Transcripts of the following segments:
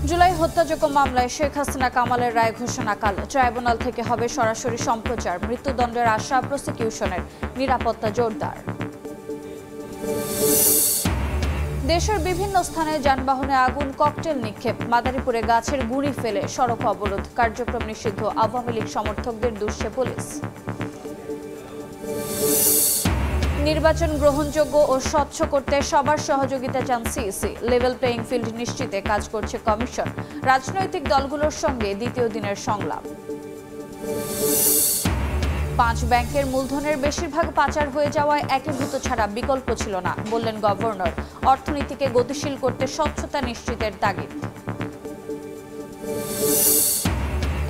জুলাই হত্যাযোগ্য মামলায় শেখ হাসিনা কামালের রায় ঘোষণা কাল। ট্রাইব্যুনাল থেকে হবে সরাসরি সম্প্রচার। মৃত্যুদণ্ডের আশা প্রসিকিউশনের, নিরাপত্তা জোরদার। দেশের বিভিন্ন স্থানে যানবাহনে আগুন, ককটেল নিক্ষেপ। মাদারীপুরে গাছের গুঁড়ি ফেলে সড়ক অবরোধ। কার্যক্রম নিষিদ্ধ। আওয়ামী লীগ সমর্থকদের দুষছে পুলিশ। নির্বাচন গ্রহণযোগ্য ও স্বচ্ছ করতে সবার সহযোগিতা চান সিইসি। লেভেল প্লেইং ফিল্ড নিশ্চিতে কাজ করছে কমিশন। রাজনৈতিক দলগুলোর সঙ্গে দ্বিতীয় দিনের সংলাপ। 5 ব্যাংকের মূলধনের বেশিরভাগ পাচার হয়ে যাওয়ায় একীভূত ছাড়া বিকল্প ছিল না, বললেন গভর্নর। অর্থনীতিকে গতিশীল করতে স্বচ্ছতা নিশ্চিতের তাগিদ।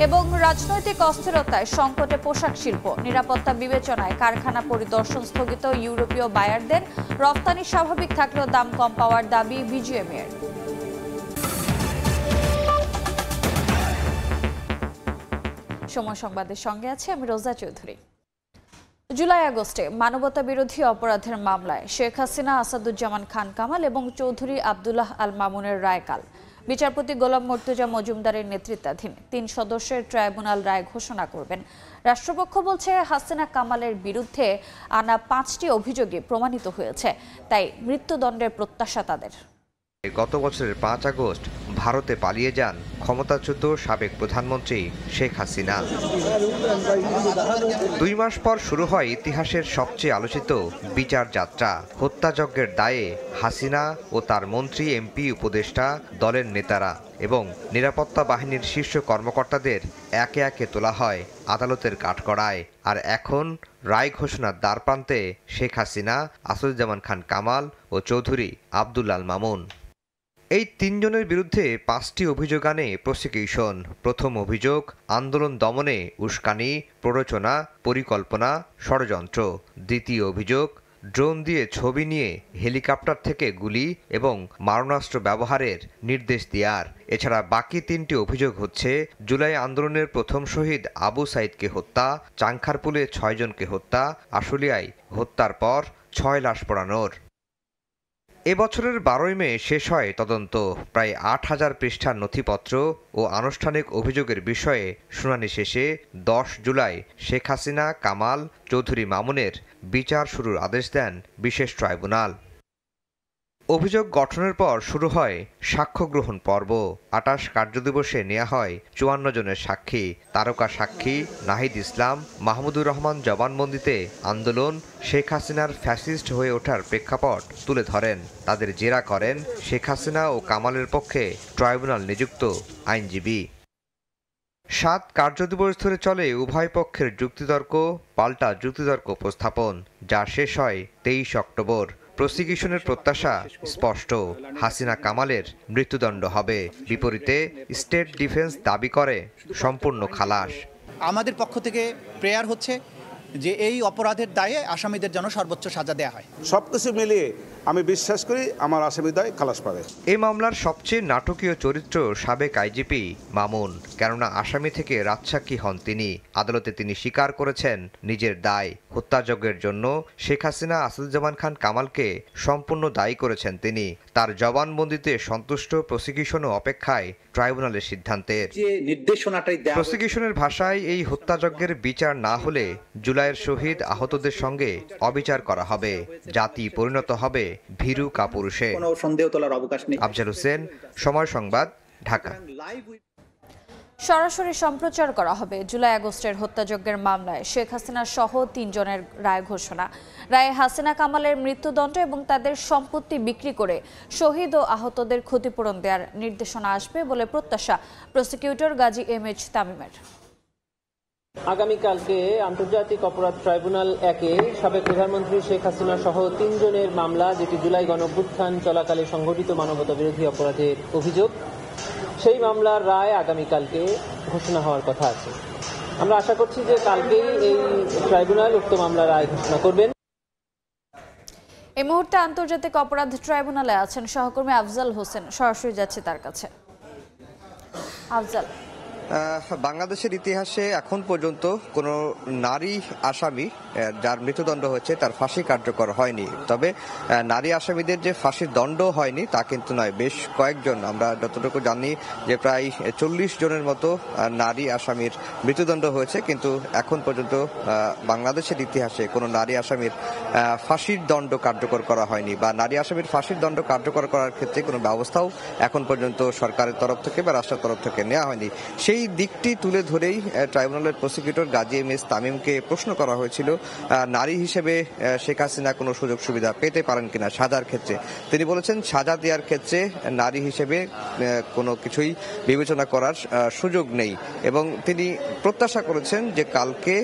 এবং রাজনৈতিক অস্থিরতায় সংকটে পোশাক শিল্প। নিরাপত্তা বিবেচনায় কারখানা পরিদর্শন স্থগিত। ইউরোপীয় বায়ারদের রপ্তানি স্বাভাবিক থাকলেও দাম কম পাওয়ার দাবি বিজিএমইএর। সময় সংবাদের সঙ্গে আছে আমি রোজা চৌধুরী। জুলাই আগস্টে মানবতা বিরোধী অপরাধের মামলায় শেখ হাসিনা, আসাদুজ্জামান খান কামাল এবং চৌধুরী আব্দুল্লাহ আল মামুনের রায় কাল। বিচারপতি গোলাম মর্তুজা মজুমদারের নেতৃত্বাধীন 3 সদস্যের ট্রাইব্যুনাল রায় ঘোষণা করবেন। রাষ্ট্রপক্ষ বলছে, হাসিনা কামালের বিরুদ্ধে আনা 5টি অভিযোগে প্রমাণিত হয়েছে, তাই মৃত্যুদণ্ডের প্রত্যাশা তাদের। গত বছরের 5 আগস্ট ভারতে পালিয়ে যান ক্ষমতাচ্যুত সাবেক প্রধানমন্ত্রী শেখ হাসিনা। 2 মাস পর শুরু হয় ইতিহাসের সবচেয়ে আলোচিত বিচার যাত্রা। হত্যাযজ্ঞের দায়ে হাসিনা ও তার মন্ত্রী, এমপি, উপদেষ্টা, দলের নেতারা এবং নিরাপত্তা বাহিনীর শীর্ষ কর্মকর্তাদের একে একে তোলা হয় আদালতের কাঠগড়ায়। আর এখন রায় ঘোষণার দ্বারপ্রান্তে শেখ হাসিনা, আসাদুজ্জামান খান কামাল ও চৌধুরী আব্দুল্লাহ আল মামুন। এই 3 জনের বিরুদ্ধে 5টি অভিযোগ আনে প্রসিকিউশন। প্রথম অভিযোগ, আন্দোলন দমনে উস্কানি, প্ররোচনা, পরিকল্পনা, ষড়যন্ত্র। দ্বিতীয় অভিযোগ, ড্রোন দিয়ে ছবি নিয়ে হেলিকপ্টার থেকে গুলি এবং মারণাস্ত্র ব্যবহারের নির্দেশ দেওয়ার। এছাড়া বাকি 3টি অভিযোগ হচ্ছে জুলাই আন্দোলনের প্রথম শহীদ আবু সাইদকে হত্যা, চাংখারপুলে 6 জনকে হত্যা, আশুলিয়ায় হত্যার পর 6 লাশ পোড়ানোর। এবছরের 12ই মে শেষ হয় তদন্ত। প্রায় 8000 পৃষ্ঠার নথিপত্র ও আনুষ্ঠানিক অভিযোগের বিষয়ে শুনানি শেষে 10 জুলাই শেখ হাসিনা, কামাল, চৌধুরী মামুনের বিচার শুরুর আদেশ দেন বিশেষ ট্রাইব্যুনাল। অভিযোগ গঠনের পর শুরু হয় সাক্ষ্য গ্রহণ পর্ব। 28 কার্যদিবসে নেওয়া হয় 54 জনের সাক্ষী। তারকা সাক্ষী নাহিদ ইসলাম, মাহমুদুর রহমান জবানবন্দিতে আন্দোলন, শেখ হাসিনার ফ্যাসিস্ট হয়ে ওঠার প্রেক্ষাপট তুলে ধরেন। তাদের জেরা করেন শেখ হাসিনা ও কামালের পক্ষে ট্রাইব্যুনাল নিযুক্ত আইনজীবী। 7 কার্যদিবস ধরে চলে উভয় পক্ষের যুক্তিতর্ক পাল্টা যুক্তিতর্ক উপস্থাপন, যা শেষ হয় 23 অক্টোবর। প্রসিকিউশনের প্রত্যাশা স্পষ্ট, হাসিনা কামালের মৃত্যুদণ্ড হবে। বিপরীতে স্টেট ডিফেন্স দাবি করে সম্পূর্ণ খালাস। আমাদের পক্ষ থেকে প্রেয়ার হচ্ছে যে এই অপরাধের দায়ে আসামিদের জন্য সর্বোচ্চ সাজা দেওয়া হয়। সবকিছু মিলিয়ে আমি বিশ্বাস করি আমার আসামি দায় খালাস পাবে। এই মামলার সবচেয়ে নাটকীয় চরিত্র সাবেক আইজিপি মামুন। কেননা আসামি থেকে রাজসাক্ষী হন তিনি। আদালতে তিনি স্বীকার করেছেন নিজের দায়। হত্যাযজ্ঞের জন্য শেখ হাসিনা, আসাদুজ্জামান খান কামালকে সম্পূর্ণ দায়ী করেছেন তিনি। তার জবানবন্দিতে সন্তুষ্ট প্রসিকিউশনও অপেক্ষায় ট্রাইব্যুনালের সিদ্ধান্তের। প্রসিকিউশনের ভাষায়, এই হত্যাযজ্ঞের বিচার না হলে জুলাইয়ের শহীদ আহতদের সঙ্গে অবিচার করা হবে। জাতি পরিণত হবে ভীরু কাপুরুষে। আফজাল হোসেন, সময় সংবাদ, ঢাকা। সরাসরি সম্প্রচার করা হবে জুলাই আগস্টের হত্যাযজ্ঞের মামলায় শেখ হাসিনা সহ 3 জনের রায় ঘোষণা। রায়ে হাসিনা কামালের মৃত্যুদণ্ড এবং তাদের সম্পত্তি বিক্রি করে শহীদ ও আহতদের ক্ষতিপূরণ দেওয়ার নির্দেশনা আসবে বলে প্রত্যাশা প্রসিকিউটর গাজী এমএইচ তামিমের। আগামীকালকে আন্তর্জাতিক অপরাধ ট্রাইব্যুনাল 1-এ সাবেক প্রধানমন্ত্রী শেখ হাসিনা সহ 3 জনের মামলা, যেটি জুলাই গণঅভ্যুত্থান চলাকালে সংঘটিত মানবতা বিরোধী অপরাধের অভিযোগ, সেই মামলার রায় আগামীকালকে ঘোষণা হওয়ার কথা আছে। আমরা আশা করছি যে কালকেই এই ট্রাইব্যুনাল উক্ত মামলার রায় ঘোষণা করবেন। এই মুহূর্তে আন্তর্জাতিক অপরাধ ট্রাইব্যুনালে আছেন সহকর্মী আফজাল হোসেন, সরাসরি যাচ্ছে তার কাছে। আফজাল, বাংলাদেশের ইতিহাসে এখন পর্যন্ত কোনো নারী আসামি যার মৃত্যুদণ্ড হয়েছে তার ফাঁসি কার্যকর হয়নি। তবে নারী আসামিদের যে ফাঁসির দণ্ড হয়নি তা কিন্তু নয়, বেশ কয়েকজন, আমরা যতটুকু জানি যে প্রায় 40 জনের মতো নারী আসামির মৃত্যুদণ্ড হয়েছে, কিন্তু এখন পর্যন্ত বাংলাদেশের ইতিহাসে কোনো নারী আসামির ফাঁসির দণ্ড কার্যকর করা হয়নি বা নারী আসামির ফাঁসির দণ্ড কার্যকর করার ক্ষেত্রে কোনো ব্যবস্থাও এখন পর্যন্ত সরকারের তরফ থেকে বা রাষ্ট্রের তরফ থেকে নেওয়া হয়নি। সেই দিকটি তুলে ধরেই ট্রাইব্যুনালের প্রসিকিউটর গাজী এম এস তামিমকে প্রশ্ন করা হয়েছিল নারী হিসেবে শেখ হাসিনা কোনো সুযোগ সুবিধা পেতে পারেন কিনা সাজার ক্ষেত্রে। তিনি বলেছেন সাজা দেওয়ার ক্ষেত্রে নারী হিসেবে কোনো কিছুই বিবেচনা করার সুযোগ নেই এবং তিনি প্রত্যাশা করেছেন যে কালকে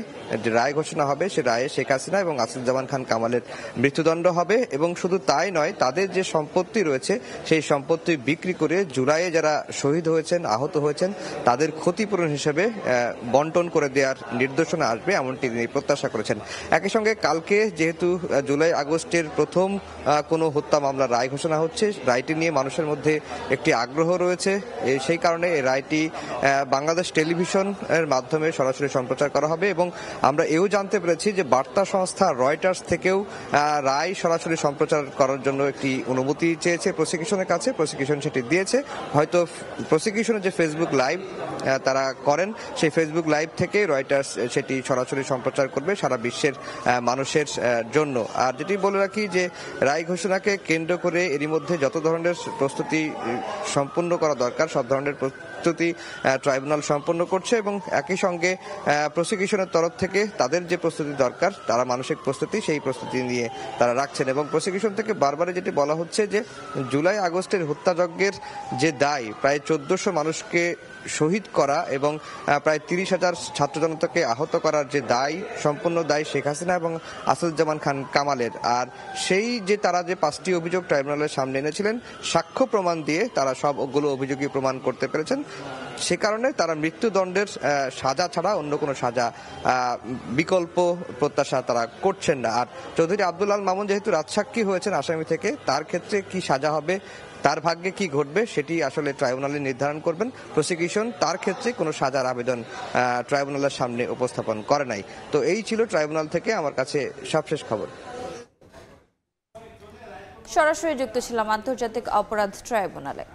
যে রায় ঘোষণা হবে সে রায়ে শেখ হাসিনা এবং আসাদুজ্জামান খান কামালের মৃত্যুদণ্ড হবে এবং শুধু তাই নয়, তাদের যে সম্পত্তি রয়েছে সেই সম্পত্তি বিক্রি করে জুলাইয়ে যারা শহীদ হয়েছেন, আহত হয়েছেন, তাদের ক্ষতিপূরণ হিসেবে বন্টন করে দেওয়ার নির্দেশনা আসবে এমনটি তিনি প্রত্যাশা করেছেন। একই সঙ্গে কালকে যেহেতু জুলাই আগস্টের প্রথম কোনো হত্যা মামলার রায় ঘোষণা হচ্ছে, রায়টি নিয়ে মানুষের মধ্যে একটি আগ্রহ রয়েছে, সেই কারণে এই রায়টি বাংলাদেশ টেলিভিশনের মাধ্যমে সরাসরি সম্প্রচার করা হবে এবং আমরা এও জানতে পেরেছি যে বার্তা সংস্থা রয়টার্স থেকেও রায় সরাসরি সম্প্রচার করার জন্য একটি অনুমতি চেয়েছে প্রসিকিউশনের কাছে, প্রসিকিউশন সেটি দিয়েছে। হয়তো প্রসিকিউশনের যে ফেসবুক লাইভ তারা করেন, সেই ফেসবুক লাইভ থেকে রয়টার্স সেটি সরাসরি সম্প্রচার করবে সারা বিশ্বের মানুষের জন্য। আর যেটি বলে রাখি যে রায় ঘোষণাকে কেন্দ্র করে এরই মধ্যে যত ধরনের প্রস্তুতি সম্পূর্ণ করা দরকার সব ধরনের প্রস্তুতি ট্রাইব্যুনাল সম্পন্ন করছে এবং একই সঙ্গে প্রসিকিউশনের তরফ থেকে তাদের যে প্রস্তুতি দরকার, তারা মানসিক প্রস্তুতি, সেই প্রস্তুতি নিয়ে তারা রাখছেন এবং প্রসিকিউশন থেকে বারবারই যেটি বলা হচ্ছে যে জুলাই আগস্টের হত্যাযজ্ঞের যে দায়, প্রায় 1400 মানুষকে শহীদ করা এবং প্রায় 30,000 ছাত্র জনতাকে আহত করার যে দায়, সম্পূর্ণ দায় শেখ হাসিনা এবং আসাদুজ্জামান খান কামালের। আর সেই যে তারা যে 5টি অভিযোগ ট্রাইব্যুনালের সামনে এনেছিলেন, সাক্ষ্য প্রমাণ দিয়ে তারা সবগুলো অভিযোগই প্রমাণ করতে পেরেছেন, সে কারণে তারা মৃত্যুদণ্ডের সাজা ছাড়া অন্য কোনো সাজা বিকল্প প্রত্যাশা তারা করছেন না। আর চৌধুরী আব্দুল আল মামুন যেহেতু রাজসাক্ষী হয়েছেন আসামি থেকে, তার ক্ষেত্রে কি সাজা হবে, তার ভাগ্যে কি ঘটবে সেটি আসলে ট্রাইব্যুনালে নির্ধারণ করবেন। প্রসিকিউশন তার ক্ষেত্রে কোনো সাজার আবেদন ট্রাইব্যুনালের সামনে উপস্থাপন করে নাই। তো এই ছিল ট্রাইব্যুনাল থেকে আমার কাছে সবশেষ খবর। সরাসরি যুক্ত ছিলাম আন্তর্জাতিক অপরাধ ট্রাইব্যুনালে।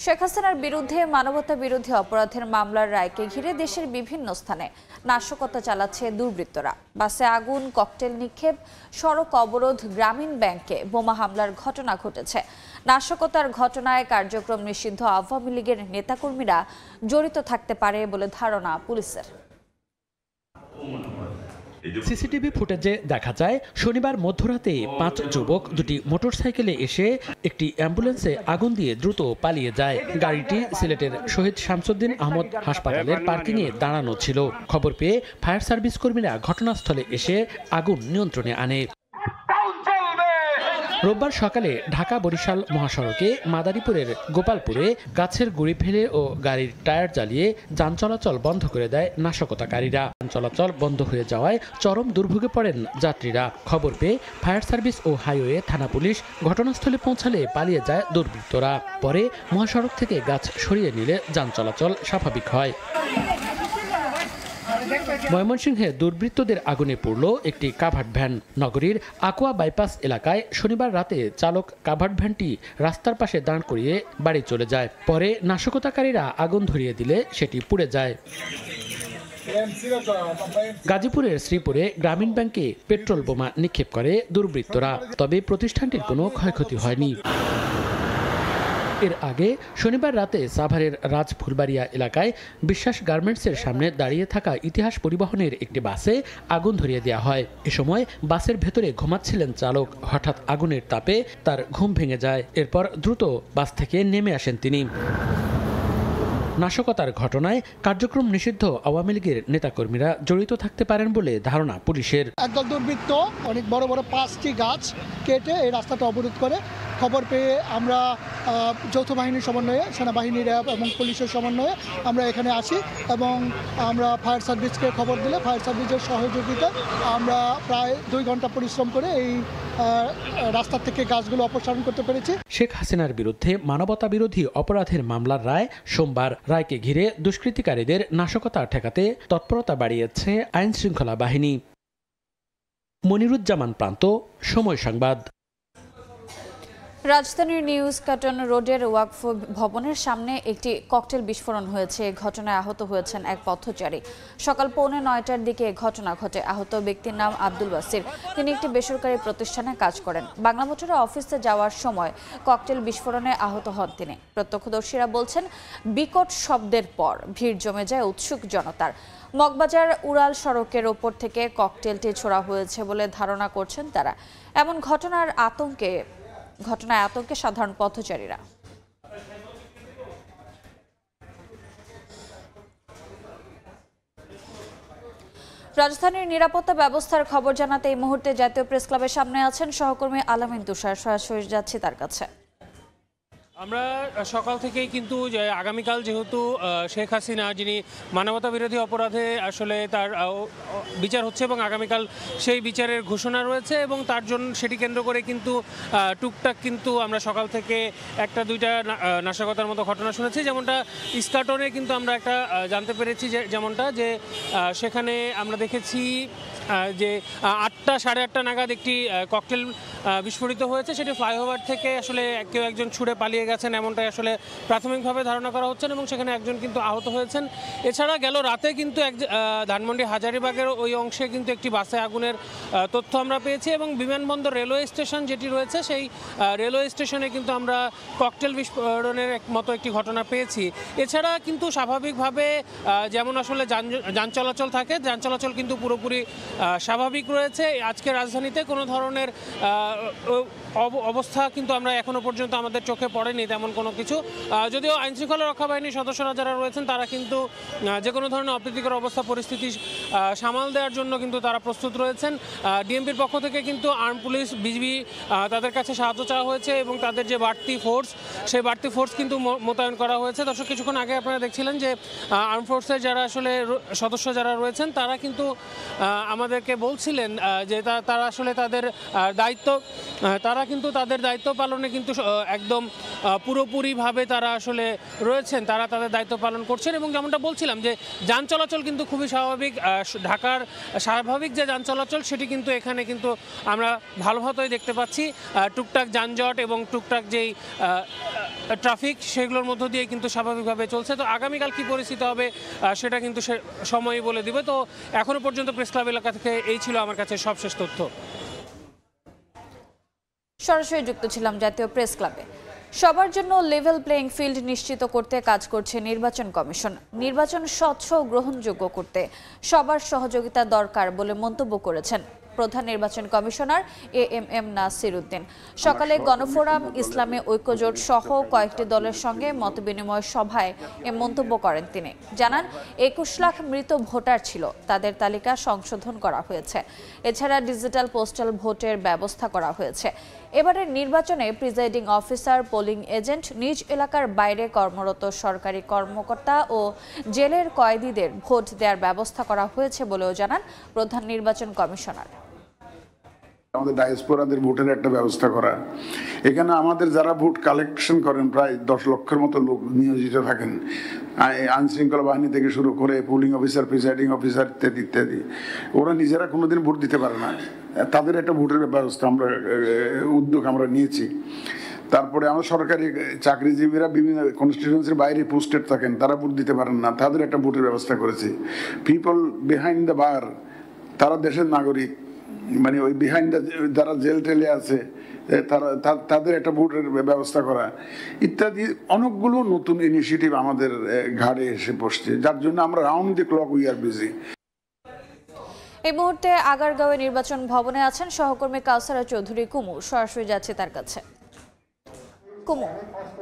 শেখ হাসিনার বিরুদ্ধে মানবতা বিরোধী অপরাধের মামলার রায়কে ঘিরে দেশের বিভিন্ন স্থানে নাশকতা চালাচ্ছে দুর্বৃত্তরা। বাসে আগুন, ককটেল নিক্ষেপ, সড়ক অবরোধ, গ্রামীণ ব্যাংকে বোমা হামলার ঘটনা ঘটেছে। নাশকতার ঘটনায় কার্যক্রম নিষিদ্ধ আওয়ামী লীগের নেতাকর্মীরা জড়িত থাকতে পারে বলে ধারণা পুলিশের। সিসিটিভি ফুটেজে দেখা যায় শনিবার মধ্যরাতে 5 যুবক দুটি মোটরসাইকেলে এসে একটি অ্যাম্বুলেন্সে আগুন দিয়ে দ্রুত পালিয়ে যায়। গাড়িটি সিলেটের শহীদ শামসুদ্দিন আহমদ হাসপাতালের পার্কিংয়ে দাঁড়ানো ছিল। খবর পেয়ে ফায়ার সার্ভিস কর্মীরা ঘটনাস্থলে এসে আগুন নিয়ন্ত্রণে আনে। রোববার সকালে ঢাকা বরিশাল মহাসড়কে মাদারীপুরের গোপালপুরে গাছের গুঁড়ি ফেলে ও গাড়ির টায়ার জ্বালিয়ে যান চলাচল বন্ধ করে দেয় নাশকতাকারীরা। যান চলাচল বন্ধ হয়ে যাওয়ায় চরম দুর্ভোগে পড়েন যাত্রীরা। খবর পেয়ে ফায়ার সার্ভিস ও হাইওয়ে থানা পুলিশ ঘটনাস্থলে পৌঁছালে পালিয়ে যায় দুর্বৃত্তরা। পরে মহাসড়ক থেকে গাছ সরিয়ে নিলে যান চলাচল স্বাভাবিক হয়। ময়মনসিংহে দুর্বৃত্তদের আগুনে পড়ল একটি কাভার্ড ভ্যান। নগরীর আকোয়া বাইপাস এলাকায় শনিবার রাতে চালক কাভার্ড ভ্যানটি রাস্তার পাশে দাঁড় করিয়ে বাড়ি চলে যায়। পরে নাশকতাকারীরা আগুন ধরিয়ে দিলে সেটি পুড়ে যায়। গাজীপুরের শ্রীপুরে গ্রামীণ ব্যাংকে পেট্রোল বোমা নিক্ষেপ করে দুর্বৃত্তরা, তবে প্রতিষ্ঠানটির কোনো ক্ষয়ক্ষতি হয়নি। এর আগে শনিবার রাতে সাভারের রাজফুলবাড়িয়া এলাকায় বিশ্বাস গার্মেন্টসের সামনে দাঁড়িয়ে থাকা ইতিহাস পরিবহনের একটি বাসে আগুন ধরিয়ে দেওয়া হয়। এ সময় বাসের ভেতরে ঘুমাচ্ছিলেন চালক। হঠাৎ আগুনের তাপে তার ঘুম ভেঙে যায়। এরপর দ্রুত বাস থেকে নেমে আসেন তিনি। নাশকতার ঘটনায় কার্যক্রম নিষিদ্ধ আওয়ামী লীগের নেতাকর্মীরা জড়িত থাকতে পারেন বলে ধারণা পুলিশের। একদল দুর্বৃত্ত অনেক বড় বড় 5টি গাছ কেটে এই রাস্তাটা অবরোধ করে খবর পেয়ে আমরা যৌথ বাহিনীর সমন্বয়ে, সেনাবাহিনী, র্যাব এবং পুলিশের সমন্বয়ে আমরা এখানে আসি এবং আমরা ফায়ার সার্ভিসকে খবর দিলে ফায়ার সার্ভিসের সহযোগিতা আমরা প্রায় 2 ঘন্টা পরিশ্রম করে এই রাস্তা থেকে গাছগুলো অপসারণ করতে পেরেছি। শেখ হাসিনার বিরুদ্ধে মানবতা বিরোধী অপরাধের মামলার রায় সোমবার। রায়কে ঘিরে দুষ্কৃতিকারীদের নাশকতা ঠেকাতে তৎপরতা বাড়িয়েছে আইন শৃঙ্খলা বাহিনী। মনিরুজ্জামান প্রান্ত, সময় সংবাদ। রাজধানীর নিউজ কাটন রোডের ওয়াকফ ভবনের সামনে একটি ককটেল বিস্ফোরণ হয়েছে। ঘটনায় আহত হয়েছেন এক পথচারী। সকাল 8:45টার দিকে ঘটনা ঘটে। আহত ব্যক্তির নাম আব্দুল বাসির। তিনি একটি বেসরকারি প্রতিষ্ঠানে কাজ করেন। বাংলা মোটরে অফিসে যাওয়ার সময় ককটেল বিস্ফোরণে আহত হন তিনি। প্রত্যক্ষদর্শীরা বলছেন, বিকট শব্দের পর ভিড় জমে যায় উৎসুক জনতার। মগবাজার উড়াল সড়কের ওপর থেকে ককটেলটি ছোড়া হয়েছে বলে ধারণা করছেন তারা। এমন ঘটনায় আতঙ্কে সাধারণ পথচারীরা। রাজধানীর নিরাপত্তা ব্যবস্থার খবর জানাতে এই মুহূর্তে জাতীয় প্রেস ক্লাবের সামনে আছেন সহকর্মী আলামিন তুষার। সরাসরি যাচ্ছি তার কাছে। আমরা সকাল থেকেই কিন্তু আগামীকাল যেহেতু শেখ হাসিনা, যিনি মানবতা বিরোধী অপরাধে আসলে তার বিচার হচ্ছে এবং আগামীকাল সেই বিচারের ঘোষণা রয়েছে এবং তার জন্য সেটি কেন্দ্র করে কিন্তু টুকটাক কিন্তু আমরা সকাল থেকে 1-2টা নাশকতার মতো ঘটনা শুনেছি। যেমনটা ইস্কাটনে কিন্তু আমরা একটা জানতে পেরেছি যেমনটা যে সেখানে আমরা দেখেছি যে 8টা-8:30 নাগাদ একটি ককটেল বিস্ফোরিত হয়েছে। সেটি ফ্লাইওভার থেকে আসলে কেউ একজন ছুড়ে পালিয়ে গেছেন এমনটাই আসলে প্রাথমিকভাবে ধারণা করা হচ্ছে এবং সেখানে একজন কিন্তু আহত হয়েছেন। এছাড়া গেল রাতে কিন্তু ধানমন্ডি হাজারীবাগের ওই অংশে কিন্তু একটি বাসে আগুনের তথ্য আমরা পেয়েছি এবং বিমানবন্দর রেলওয়ে স্টেশন যেটি রয়েছে সেই রেলওয়ে স্টেশনে কিন্তু আমরা ককটেল বিস্ফোরণের মতো একটি ঘটনা পেয়েছি। এছাড়া কিন্তু স্বাভাবিকভাবে যেমন আসলে যান চলাচল থাকে, যান চলাচল কিন্তু পুরোপুরি স্বাভাবিক রয়েছে। আজকে রাজধানীতে কোনো ধরনের অবস্থা কিন্তু আমরা এখনো পর্যন্ত আমাদের চোখে পড়েনি তেমন কোনো কিছু। যদিও আইনশৃঙ্খলা রক্ষা বাহিনীর সদস্যরা যারা রয়েছেন তারা কিন্তু যে কোনো ধরনের অপ্রীতিকর অবস্থা পরিস্থিতি সামাল দেওয়ার জন্য কিন্তু তারা প্রস্তুত রয়েছেন। ডিএমপির পক্ষ থেকে কিন্তু আর্ম পুলিশ, বিজিবি তাদের কাছে সাহায্য চাওয়া হয়েছে এবং তাদের যে বাড়তি ফোর্স, সেই বাড়তি ফোর্স কিন্তু মোতায়েন করা হয়েছে। দর্শক, কিছুক্ষণ আগে আপনারা দেখছিলেন যে আর্ম ফোর্সের যারা আসলে সদস্য যারা রয়েছেন তারা কিন্তু আমাদেরকে বলছিলেন যে তারা আসলে তাদের দায়িত্ব পালনে কিন্তু একদম পুরোপুরিভাবে তারা আসলে রয়েছেন, তারা তাদের দায়িত্ব পালন করছেন এবং যেমনটা বলছিলাম যে যান চলাচল কিন্তু খুবই স্বাভাবিক। ঢাকার স্বাভাবিক যে যান চলাচল সেটি কিন্তু এখানে কিন্তু আমরা ভালোভাবেই দেখতে পাচ্ছি। টুকটাক যানজট এবং টুকটাক যেই ট্রাফিক সেগুলোর মধ্য দিয়ে কিন্তু স্বাভাবিকভাবে চলছে। তো আগামীকাল কী পরিস্থিতি হবে সেটা কিন্তু সময়ই বলে দিবে। তো এখনো পর্যন্ত প্রেস ক্লাব এলাকা থেকে এই ছিল আমার কাছে সবশেষ তথ্য। সরাসরি যুক্ত ছিলাম জাতীয় প্রেস ক্লাবে। সবার জন্য লেভেল প্লেইং ফিল্ড নিশ্চিত করতে কাজ করছে নির্বাচন কমিশন। নির্বাচন স্বচ্ছ ও গ্রহণযোগ্য করতে সবার সহযোগিতা দরকার বলে মন্তব্য করেছেন প্রধান নির্বাচন কমিশনার এএমএম নাসির উদ্দিন। সকালে গণফোরাম, ইসলামী ঐক্যজোট সহ কয়েকটি দলের সঙ্গে মতবিনিময় সভায় এ মন্তব্য করেন তিনি। জানান, 21 লাখ মৃত ভোটার ছিল, তাদের তালিকা সংশোধন করা হয়েছে। এছাড়া ডিজিটাল পোস্টাল ভোটের ব্যবস্থা করা হয়েছে। এবারের নির্বাচনে প্রিজাইডিং অফিসার, পোলিং এজেন্ট, নিজ এলাকার বাইরে কর্মরত সরকারি কর্মকর্তা ও জেলের কয়েদিদের ভোট দেওয়ার ব্যবস্থা করা হয়েছে বলেও জানান প্রধান নির্বাচন কমিশনার। আমাদের ডায়াসপোরাদের ভোটের একটা ব্যবস্থা করা, এখানে আমাদের যারা ভোট কালেকশন করেন প্রায় 10 লক্ষের মতো লোক নিয়োজিত থাকেন, আইন শৃঙ্খলা বাহিনী থেকে শুরু করে পুলিং অফিসার, প্রিসাইডিং অফিসার ইত্যাদি ইত্যাদি। ওরা নিজেরা কোনোদিন ভোট দিতে পারে না, তাদের একটা ভোটের ব্যবস্থা উদ্যোগ আমরা নিয়েছি। তারপরে আমার সরকারি চাকরিজীবীরা বিভিন্ন কনস্টিটিউয়েন্সির বাইরে পোস্টেড থাকেন, তারা ভোট দিতে পারেন না, তাদের একটা ভোটের ব্যবস্থা করেছি। পিপল বিহাইন্ড দ্য বার, তারা দেশের নাগরিক, মানে ওই বিহাইন্ড যারা জেল টেলে আছে তাদের একটা ভোটের ব্যবস্থা করা ইত্যাদি অনেকগুলো নতুন ইনিশিয়েটিভ আমাদের ঘাড়ে এসে বসছে, যার জন্য আমরা round the clock we are busy. এই মুহূর্তে আগারগাঁওয়ে নির্বাচন ভবনে আছেন সহকর্মী কাউসারা চৌধুরী কুমু। সরাসরি যাচ্ছে তার কাছে। কুমু।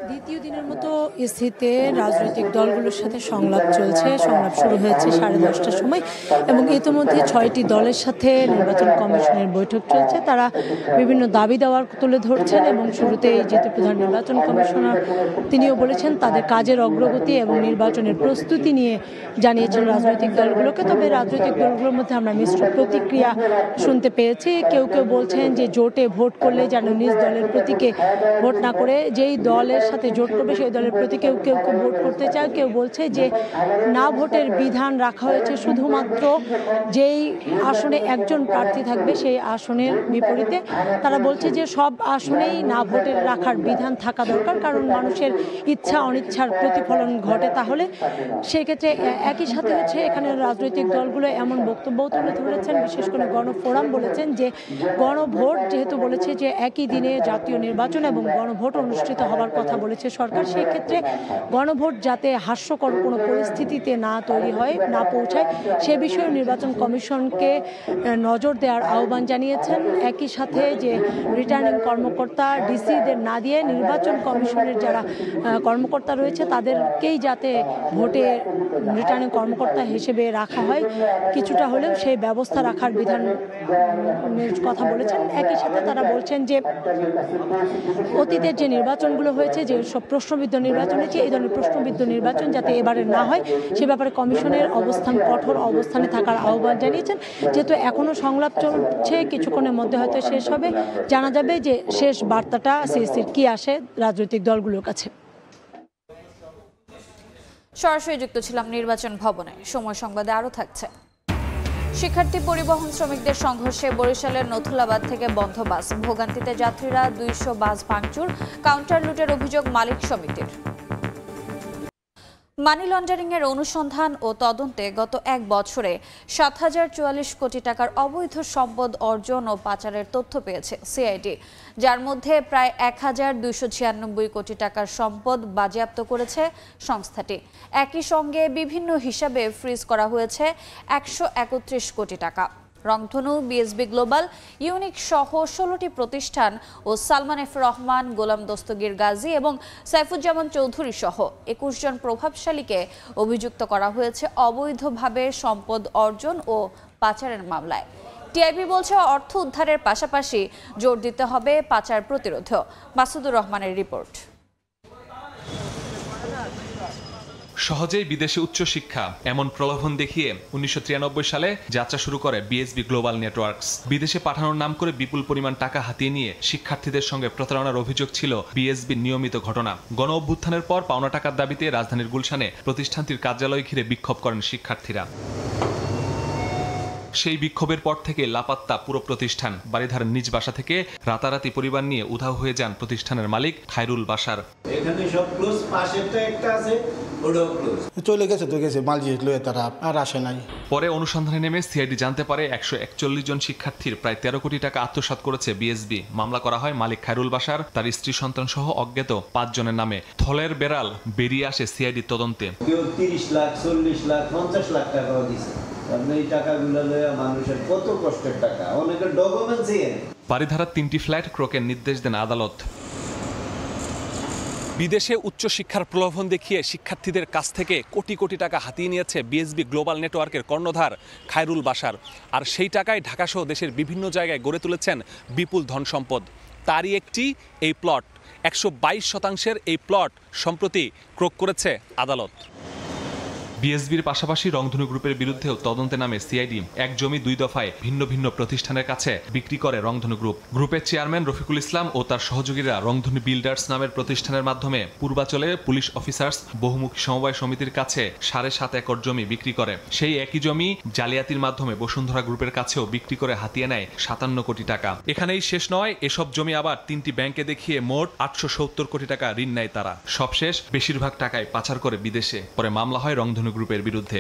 দ্বিতীয় দিনের মতো স্থিতিতে রাজনৈতিক দলগুলোর সাথে সংলাপ চলছে। সংলাপ শুরু হয়েছে 10:30টার সময় এবং ইতিমধ্যে 6টি দলের সাথে নির্বাচন কমিশনের বৈঠক চলছে। তারা বিভিন্ন দাবি দেওয়ার তুলে ধরছেন এবং শুরুতেই যেহেতু প্রধান নির্বাচন কমিশনার তিনিও বলেছেন তাদের কাজের অগ্রগতি এবং নির্বাচনের প্রস্তুতি নিয়ে জানিয়েছেন রাজনৈতিক দলগুলোকে। তবে রাজনৈতিক দলগুলোর মধ্যে আমরা মিশ্র প্রতিক্রিয়া শুনতে পেয়েছি। কেউ কেউ বলছেন যে জোটে ভোট করলে যেন নিজ দলের প্রতীকে ভোট না করে যেই দলের সাথে জোট করবে সেই দলের প্রতি কেউ কেউ ভোট করতে চায়। কেউ বলছে যে না ভোটের বিধান রাখা হয়েছে শুধুমাত্র যেই আসনে একজন প্রার্থী থাকবে সেই আসনের বিপরীতে। তারা বলছে যে সব আসনেই না ভোটের রাখার বিধান থাকা দরকার, কারণ মানুষের ইচ্ছা অনিচ্ছার প্রতিফলন ঘটে। তাহলে সেক্ষেত্রে একই সাথে হচ্ছে এখানে রাজনৈতিক দলগুলো এমন বক্তব্যও তুলে ধরেছেন, বিশেষ করে গণফোরাম বলেছেন যে গণভোট যেহেতু বলেছে যে একই দিনে জাতীয় নির্বাচন এবং গণভোট অনুষ্ঠিত হওয়ার কথা বলেছে সরকার, সেই ক্ষেত্রে গণভোট যাতে হাস্যকর কোনো পরিস্থিতিতে না তৈরি হয়, না পৌঁছায়, সে বিষয়ে নির্বাচন কমিশনকে নজর দেওয়ার আহ্বান জানিয়েছেন। একই সাথে যে রিটার্নিং কর্মকর্তা ডিসিদের না দিয়ে নির্বাচন কমিশনের যারা কর্মকর্তা রয়েছে তাদেরকেই যাতে ভোটে রিটার্নিং কর্মকর্তা হিসেবে রাখা হয়, কিছুটা হলেও সেই ব্যবস্থা রাখার বিধানের কথা বলেছেন। একই সাথে তারা বলছেন যে অতীতের যে নির্বাচনগুলো হয়েছে, যে সব প্রশ্নবিদ্ধ নির্বাচন হয়েছে, এই ধরনের প্রশ্নবিদ্ধ নির্বাচন যাতে এবারে না হয় সে ব্যাপারে কমিশনের অবস্থান কঠোর অবস্থানে থাকার আহ্বান জানিয়েছেন। যেহেতু এখনও সংলাপ চলছে, কিছুক্ষণের মধ্যে হয়তো শেষ হবে, জানা যাবে যে শেষ বার্তাটা সিইসির কি আসে রাজনৈতিক দলগুলোর কাছে। সরাসরি যুক্ত ছিলাম নির্বাচন ভবনে। সময় সংবাদে আরও থাকছে। শিক্ষার্থী পরিবহন শ্রমিকদের সংঘর্ষে বরিশালের নথুলাবাদ থেকে বন্ধ বাস, ভোগান্তিতে যাত্রীরা, 200 বাস ভাঙচুর, কাউন্টার লুটের অভিযোগ মালিক সমিতির। মানি লন্ডারিং এর অনুসন্ধান ও তদন্তে গত 1 বছরে 7,044 কোটি টাকার অবৈধ সম্পদ অর্জন ও পাচারের তথ্য পেয়েছে সিআইডি, যার মধ্যে প্রায় 1,296 কোটি টাকার সম্পদ বাজেয়াপ্ত করেছে সংস্থাটি। একই সঙ্গে বিভিন্ন হিসাবে ফ্রিজ করা হয়েছে 131 কোটি টাকা। রংধনু, বিএসবি গ্লোবাল, ইউনিক সহ 16টি প্রতিষ্ঠান ও সালমান এফ রহমান, গোলাম দস্তগীর গাজী এবং সাইফুজ্জামান চৌধুরী সহ 21 জন প্রভাবশালীকে অভিযুক্ত করা হয়েছে অবৈধভাবে সম্পদ অর্জন ও পাচারের মামলায়। টিআইবি বলছে অর্থ উদ্ধারের পাশাপাশি জোর দিতে হবে পাচার প্রতিরোধেও। মাসুদুর রহমানের রিপোর্ট। সহজেই বিদেশে উচ্চশিক্ষা, এমন প্রলোভন দেখিয়ে 1993 সালে যাত্রা শুরু করে বিএসবি গ্লোবাল নেটওয়ার্কস। বিদেশে পাঠানোর নাম করে বিপুল পরিমাণ টাকা হাতিয়ে নিয়ে শিক্ষার্থীদের সঙ্গে প্রতারণার অভিযোগ ছিল বিএসবির নিয়মিত ঘটনা। গণ অভ্যুত্থানের পর পাওনা টাকার দাবিতে রাজধানীর গুলশানে প্রতিষ্ঠানটির কার্যালয় ঘিরে বিক্ষোভ করেন শিক্ষার্থীরা। সেই বিক্ষোভের পর থেকে লাপাত্তা পুরো প্রতিষ্ঠান। বাড়িধারার নিজ বাসা থেকে রাতারাতি পরিবার নিয়ে উধাও হয়ে যান প্রতিষ্ঠানের মালিক খায়রুল বাশার। এখানে সব ক্লোজ, পাশেরটা একটা আছে, ওটাও ক্লোজ। চলে গেছে তো গেছে, মাল জিত লয়ে তারা আর আসে নাই। পরে অনুসন্ধানে নেমে সিআইডি জানতে পারে 141 জন শিক্ষার্থীর প্রায় 13 কোটি টাকা আত্মসাৎ করেছে বিএসবি। মামলা করা হয় মালিক খায়রুল বাশার, তার স্ত্রী সন্তান সহ অজ্ঞাত 5 জনের নামে। থলের বেড়াল বেরিয়ে আসে সিআইডি তদন্তে। কেউ 30 লাখ, 40 লাখ, 50 লাখ টাকাও দিছে। এই টাকাগুলো লয়ে মানুষের কত কষ্টের টাকা, অনেকের ডকুমেন্টস। বাড়িধারার 3টি ফ্ল্যাট ক্রোকের নির্দেশ দেন আদালত। বিদেশে উচ্চশিক্ষার প্রলোভন দেখিয়ে শিক্ষার্থীদের কাছ থেকে কোটি কোটি টাকা হাতিয়ে নিয়েছে বিএসবি গ্লোবাল নেটওয়ার্কের কর্ণধার খায়রুল বাশার। আর সেই টাকায় ঢাকাসহ দেশের বিভিন্ন জায়গায় গড়ে তুলেছেন বিপুল ধন সম্পদ। তারই একটি এই প্লট। 122% এই প্লট সম্প্রতি ক্রোক করেছে আদালত। বিএসবির পাশাপাশি রংধনু গ্রুপের বিরুদ্ধেও তদন্তে নামে সিআইডি। এক জমি 2 দফায় ভিন্ন ভিন্ন প্রতিষ্ঠানের কাছে বিক্রি করে রংধনু গ্রুপ। গ্রুপের চেয়ারম্যান রফিকুল ইসলাম ও তার সহযোগীরা রংধনু বিল্ডার্স নামের প্রতিষ্ঠানের মাধ্যমে পূর্বাচলে পুলিশ অফিসার্স বহুমুখী সমবায় সমিতির কাছে 7.5 একর জমি বিক্রি করে। সেই একই জমি জালিয়াতির মাধ্যমে বসুন্ধরা গ্রুপের কাছেও বিক্রি করে হাতিয়ে নেয় 57 কোটি টাকা। এখানেই শেষ নয়, এসব জমি আবার 3টি ব্যাংকে দেখিয়ে মোট 870 কোটি টাকা ঋণ নেয় তারা। সবশেষ বেশিরভাগ টাকায় পাচার করে বিদেশে। পরে মামলা হয় রংধনু গ্রুপের বিরুদ্ধে।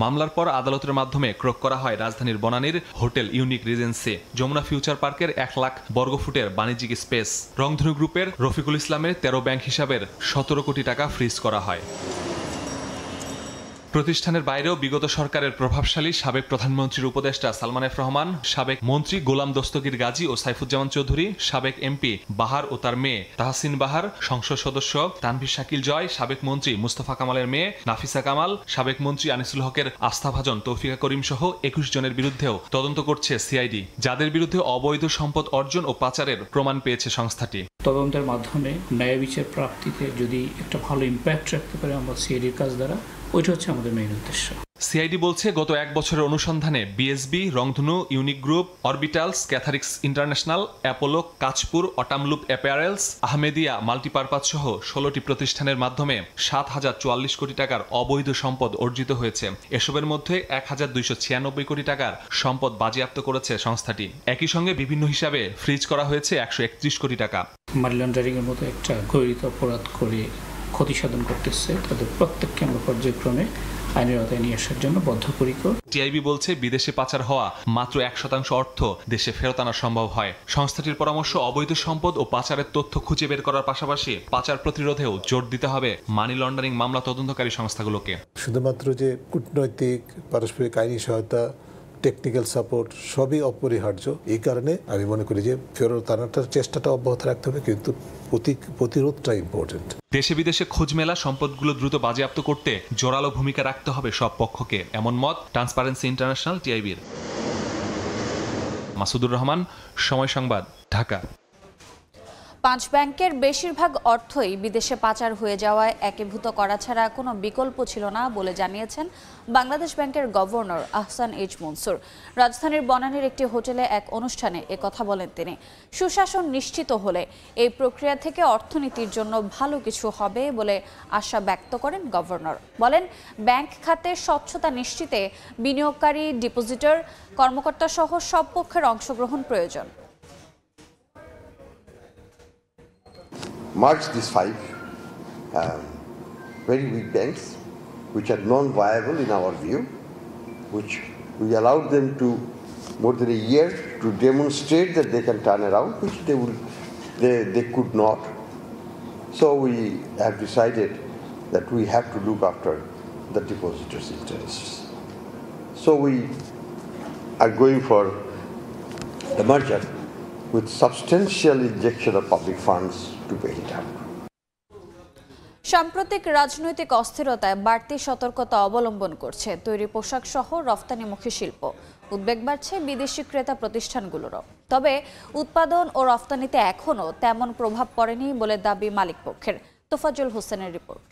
মামলার পর আদালতের মাধ্যমে ক্রোক করা হয় রাজধানীর বনানীর hotel unique regency, Jamuna future পার্কের 1 লাখ বর্গফুটের বাণিজ্যিক স্পেস। রংধনু গ্রুপের রফিকুল ইসলামের 13 ব্যাংক হিসাবের 17 কোটি টাকা ফ্রিজ করা হয়। প্রতিষ্ঠানের বাইরেও বিগত সরকারের প্রভাবশালী সাবেক প্রধানমন্ত্রীর উপদেষ্টা সালমান এফ রহমান, সাবেক মন্ত্রী গোলাম দস্তগীর গাজী ও সাইফুজ্জামান চৌধুরী, সাবেক এমপি বাহার ও তার মেয়ে তাহসিন বাহার, সংসদ সদস্য তানভীর শাকিল জয়, সাবেক মন্ত্রী মুস্তফা কামালের মেয়ে নাফিসা কামাল, সাবেক মন্ত্রী আনিসুল হকের আস্থাভাজন তৌফিকা করিম সহ 21 জনের বিরুদ্ধেও তদন্ত করছে সিআইডি, যাদের বিরুদ্ধে অবৈধ সম্পদ অর্জন ও পাচারের প্রমাণ পেয়েছে সংস্থাটি। তদন্তের মাধ্যমে ন্যায় বিচার প্রাপ্তিতে যদি একটা ভালো ইম্প্যাক্ট রাখতে পারে আমরা সিআইডির কাজ দ্বারা, ওইটা হচ্ছে আমাদের মেইন উদ্দেশ্য। সিআইডি বলছে গত 1 বছরের অনুসন্ধানে BSB, Rangdhanu, unique group, orbitals, ক্যাথারিক্স international, Apollo, Kanchpur, autumn loop apparels, Ahmedia multipurpose সহ 16টি প্রতিষ্ঠানের মাধ্যমে 7,044 কোটি টাকার অবৈধ সম্পদ অর্জিত হয়েছে। এসবের মধ্যে 1,296 কোটি টাকার সম্পদ বাজেয়াপ্ত করেছে সংস্থাটি। একই সঙ্গে বিভিন্ন হিসাবে ফ্রিজ করা হয়েছে 131 কোটি টাকা। মানি লন্ডারিং এর মতো একটা ঘোরিত অপরাধ করে ক্ষতি সাধন করতেছে, তাদের প্রত্যেককে আমরা পর্যায়ক্রমে আইনের আওতায় নিয়ে আসার জন্য বদ্ধপরিকর। টিআইবি বলছে বিদেশে পাচার হওয়া মাত্র 1% অর্থ দেশে ফেরত আনা সম্ভব হয়। সংস্থাটির পরামর্শ, অবৈধ সম্পদ ও পাচারের তথ্য খুঁজে বের করার পাশাপাশি পাচার প্রতিরোধেও জোর দিতে হবে মানি লন্ডারিং মামলা তদন্তকারী সংস্থাগুলোকে। শুধুমাত্র যে কূটনৈতিক পারস্পরিক আইনি সহায়তা, টেকনিক্যাল সাপোর্ট সবই অপরিহার্য। এই কারণে আমি মনে করি যে ফেরত আনার চেষ্টাটা অব্যাহত রাখতে হবে, কিন্তু প্রতিরোধটা ইম্পর্টেন্ট। দেশে বিদেশে খোঁজ মেলা সম্পদগুলো দ্রুত বাজেয়াপ্ত করতে জোরালো ভূমিকা রাখতে হবে সব পক্ষকে, এমন মত ট্রান্সপারেন্সি ইন্টারন্যাশনাল টিআইবির। মাসুদুর রহমান, সময় সংবাদ, ঢাকা। 5 ব্যাংকের বেশিরভাগ অর্থই বিদেশে পাচার হয়ে যাওয়ায় একীভূত করা ছাড়া কোনো বিকল্প ছিল না বলে জানিয়েছেন বাংলাদেশ ব্যাংকের গভর্নর আহসান এইচ মনসুর। রাজধানীর বনানীর একটি হোটেলে এক অনুষ্ঠানে একথা বলেন তিনি। সুশাসন নিশ্চিত হলে এই প্রক্রিয়া থেকে অর্থনীতির জন্য ভালো কিছু হবে বলে আশা ব্যক্ত করেন গভর্নর। বলেন, ব্যাংক খাতে স্বচ্ছতা নিশ্চিতে বিনিয়োগকারী, ডিপোজিটর, কর্মকর্তা সহ সব পক্ষের অংশগ্রহণ প্রয়োজন। Merge these 5 very weak banks, which are non-viable in our view, which we allowed them to more than a year to demonstrate that they can turn around, which they could not. So we have decided that we have to look after the depositors' interests. So we are going for the merger with substantial injection of public funds to pay it up. সাম্প্রতিক রাজনৈতিক অস্থিরতায় বাড়তি সতর্কতা অবলম্বন করছে তৈরি পোশাক সহ রফতানিমুখী শিল্প। উদ্বেগ বাড়ছে বিদেশি ক্রেতা প্রতিষ্ঠানগুলোরও। তবে উৎপাদন ও রফতানিতে এখনও তেমন প্রভাব পড়েনি বলে দাবি মালিকপক্ষের। তোফাজ্জল হোসেনের রিপোর্ট।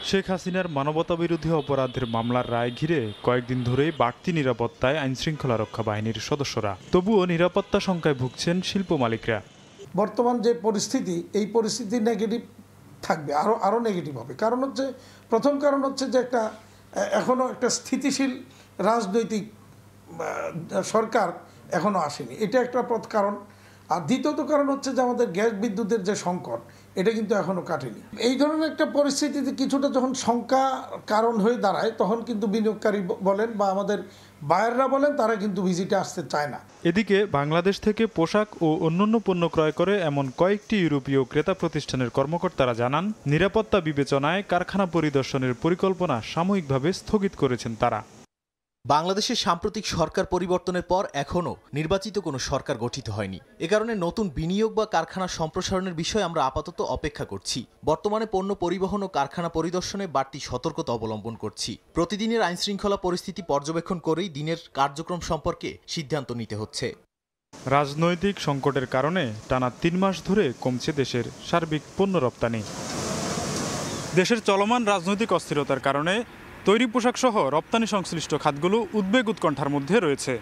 শেখ হাসিনার মানবতাবিরোধী অপরাধের মামলার রায় ঘিরে কয়েকদিন ধরেই বাড়তি নিরাপত্তায় আইনশৃঙ্খলা রক্ষা বাহিনীর সদস্যরা। তবুও নিরাপত্তা শঙ্কায় ভুগছেন শিল্প মালিকরা। বর্তমান যে পরিস্থিতি, এই পরিস্থিতি নেগেটিভ থাকবে, আরও নেগেটিভ হবে। কারণ হচ্ছে, প্রথম কারণ হচ্ছে যে এখনও একটা স্থিতিশীল রাজনৈতিক সরকার এখনও আসেনি, এটা একটা কারণ। আর দ্বিতীয়ত কারণ হচ্ছে যে আমাদের গ্যাস বিদ্যুতের যে সংকট, এটা কিন্তু এখনও কাটেনি। এই ধরনের একটা পরিস্থিতিতে কিছুটা যখন শঙ্কা কারণ হয়ে দাঁড়ায়, তখন কিন্তু বিনিয়োগকারী বলেন বা আমাদের বায়াররা বলেন, তারা কিন্তু ভিজিটে আসতে চায় না। এদিকে বাংলাদেশ থেকে পোশাক ও অন্যান্য পণ্য ক্রয় করে এমন কয়েকটি ইউরোপীয় ক্রেতা প্রতিষ্ঠানের কর্মকর্তারা জানান, নিরাপত্তা বিবেচনায় কারখানা পরিদর্শনের পরিকল্পনা সাময়িকভাবে স্থগিত করেছেন তারা। বাংলাদেশের সাম্প্রতিক সরকার পরিবর্তনের পর এখনও নির্বাচিত কোনো সরকার গঠিত হয়নি। এ কারণে নতুন বিনিয়োগ বা কারখানা সম্প্রসারণের বিষয়ে আমরা আপাতত অপেক্ষা করছি। বর্তমানে পণ্য পরিবহন ও কারখানা পরিদর্শনে বাড়তি সতর্কতা অবলম্বন করছি। প্রতিদিনের আইনশৃঙ্খলা পরিস্থিতি পর্যবেক্ষণ করেই দিনের কার্যক্রম সম্পর্কে সিদ্ধান্ত নিতে হচ্ছে। রাজনৈতিক সংকটের কারণে টানা 3 মাস ধরে কমছে দেশের সার্বিক পণ্য রপ্তানি। দেশের চলমান রাজনৈতিক অস্থিরতার কারণে তৈরি পোশাক সহ রপ্তানি সংশ্লিষ্ট খাতগুলো উদ্বেগ উৎকণ্ঠার মধ্যে রয়েছে।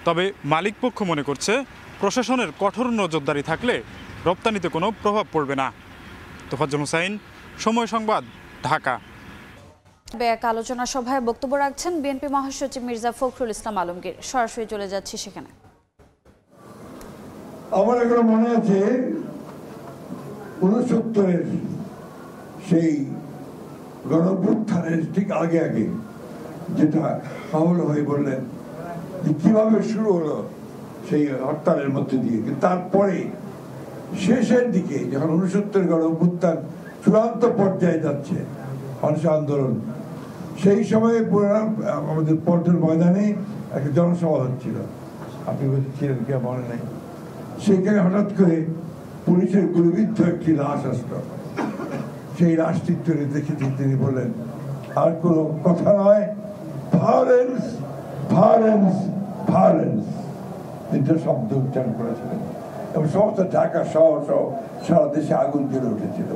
তবে মালিকপক্ষ মনে করছে, প্রশাসনের কঠোর নজরদারি থাকলে রপ্তানিতে কোনো প্রভাব পড়বে না। তোফাজ্জল হোসেন, সময় সংবাদ, ঢাকা। এক আলোচনা সভায় বক্তব্য রাখছেন বিএনপি মহাসচিব মির্জা ফখরুল ইসলাম আলমগীর। সরাসরি চলে যাচ্ছি সেখানে। আমার এখনো মনে আছে 69-এর সেই গণঅভ্যুত্থানের ঠিক আগে যেটা মামুল ভাই বললেন যে কিভাবে শুরু হলো সেই হরতালের মধ্যে দিয়ে, কিন্তু তারপরে শেষের দিকে যখন 69 গণঅভ্যুত্থান চূড়ান্ত পর্যায়ে যাচ্ছে মানুষ আন্দোলন। সেই সময়ে আমাদের পল্টন ময়দানে একটা জনসভা হচ্ছিল, আপনি ছিলেন কি মনে নেই। সেখানে হঠাৎ করে পুলিশের গুলিবিদ্ধ একটি লাশ আসলো। সেই লাশটি চলে দেখেছি, তিনি বললেন আর কোনো কথা নয়, ভায়োলেন্স ভায়োলেন্স ভায়োলেন্স, তিনটা শব্দ উচ্চারণ করেছিলেন এবং সমস্ত ঢাকা শহর সহ সারা দেশে আগুন জ্বলে উঠেছিল।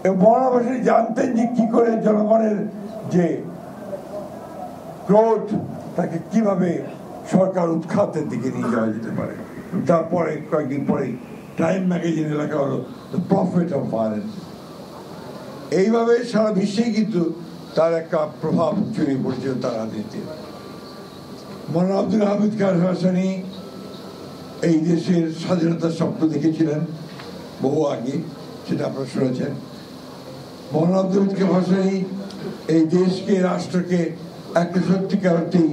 এবং মহানবাসী জানতেন যে কি করে জনগণের যে ক্রোধ তাকে কিভাবে সরকার উৎখাতের দিকে নিয়ে যাওয়া যেতে পারে। তারপরে কয়েকদিন পরে টাইম ম্যাগাজিনে লেখা হলো দ্য প্রফিট অফ ভায়োলেন্স। এইভাবে সারা বিশ্বেই কিন্তু তার একটা প্রভাব ছড়িয়ে পড়েছিল তার রাজনীতি। মৌলানা আব্দুল হামিদ খান ভাসানী এই দেশের স্বাধীনতার স্বপ্ন দেখেছিলেন বহু আগে, সেটা আপনারা শুনেছেন। মৌলানা আব্দুল হামিদ খান ভাসানী এই দেশকে, রাষ্ট্রকে একটা সত্যিকার অর্থেই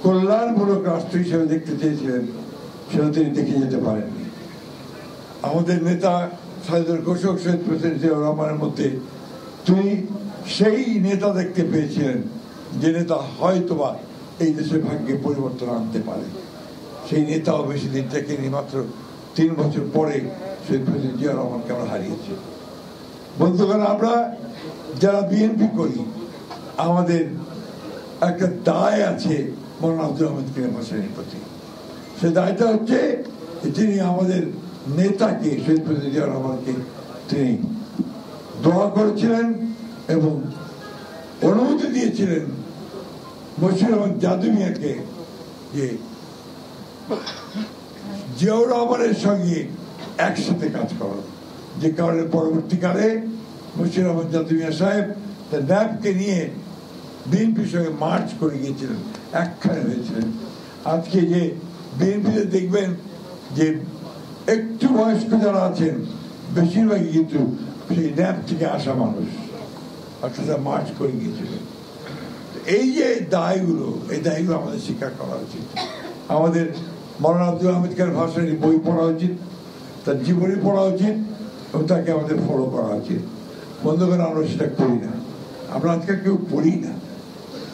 কল্যাণমূলক রাষ্ট্র হিসেবে দেখতে চেয়েছিলেন, সেটা তিনি দেখে যেতে পারেননি। আমাদের নেতা স্বাধীনতার ঘোষক শহীদ প্রেসিডেন্ট জিয়াউর রহমানের মধ্যে তিনি সেই নেতা দেখতে পেয়েছিলেন যে নেতা হয়তোবা এই দেশের ভাগ্যে পরিবর্তন আনতে পারে। সেই নেতাও বেশি দিন থেকেনি, মাত্র 3 বছর পরে শহীদ প্রেসিডেন্ট জিয়াউর রহমানকে আমরা হারিয়েছি। বন্ধুগণ, আমরা যারা বিএনপি করি আমাদের একটা দায় আছে মৌলানা আব্দুল হামিদ খান ভাসানীর প্রতি। সে দায়টা হচ্ছে তিনি আমাদের নেতাকে, শহীদ প্রেসিডেন্ট জিয়াউর রহমানকে তিনি দোয়া করেছিলেন এবং অনুমতি দিয়েছিলেন বশির আহমদ জাদু মিয়াকে যে জিয়াউর রহমানের সঙ্গে একসাথে কাজ করা, যে কারণে পরবর্তীকালে বশির আহমদ জাদু মিয়া সাহেব তার ন্যাপকে নিয়ে বিএনপির সঙ্গে মার্চ করে গিয়েছিলেন, একখানে হয়েছিলেন। আজকে যে বিএনপিতে দেখবেন যে একটু বয়স্ক যারা আছেন বেশিরভাগই কিন্তু সেই ন্যাপ থেকে আসা মানুষ, অর্থাৎ মার্চ করে গিয়েছিলেন। এই যে দায়গুলো, এই দায়গুলো আমাদের স্বীকার করা উচিত। আমাদের মৌলানা আব্দুল হামিদ খান ভাসানীর বই পড়া উচিত, তার জীবনী পড়া উচিত এবং তাকে আমাদের ফলো করা উচিত। বন্ধুগণ, আমরা সেটা করি না, আমরা আজকাল কেউ পড়ি না,